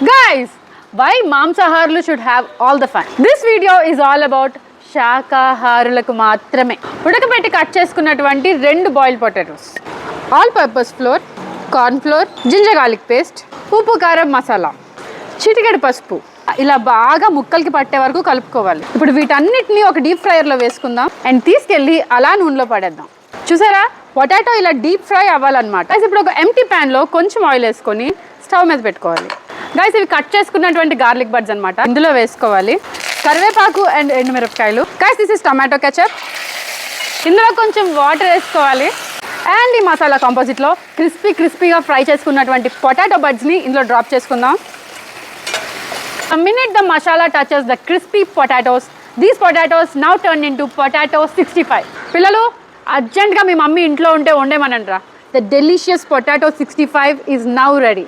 Guys, why మాంసాహారులు should have all the fun? This video is all about శాకాహారులకు మాత్రమే. ఉడకబెట్టి cut చేసుకున్నటువంటి 2 boiled potatoes, all purpose flour, corn flour, ginger garlic paste, ఉప్పు కారం మసాలా, చిటికెడు పసుపు, ఇలా బాగా ముక్కలకి పట్టే వరకు కలుపుకోవాలి. ఇప్పుడు వీటన్నిటిని ఒక డీప్ ఫ్రైయర్లో వేసుకుందాం అండ్ తీసుకెళ్ళి అలా నూనెలో పడేద్దాం. చూసారా, పొటాటో ఇలా డీప్ ఫ్రై అవ్వాలన్నమాట. ఇప్పుడు ఒక ఎంటీ ప్యాన్లో కొంచెం ఆయిల్ వేసుకొని స్టవ్ మీద పెట్టుకోవాలి. గైస్, ఇవి కట్ చేసుకున్నటువంటి గార్లిక్ బడ్స్ అనమాట, ఇందులో వేసుకోవాలి. కరివేపాకు అండ్ ఎండుమిరపకాయలు. Guys, this is tomato ketchup. ఇందులో కొంచెం వాటర్ వేసుకోవాలి అండ్ ఈ మసాలా కాంపోజిట్లో క్రిస్పీగా ఫ్రై చేసుకున్నటువంటి పొటాటో బడ్స్ని ఇందులో డ్రాప్ చేసుకుందాం. A minute the masala touches the crispy potatoes, these potatoes now turn into potato 65. పిల్లలు, అర్జెంట్గా మీ మమ్మీ ఇంట్లో ఉంటే వండేమనండ్రా. The delicious potato 65 is now ready.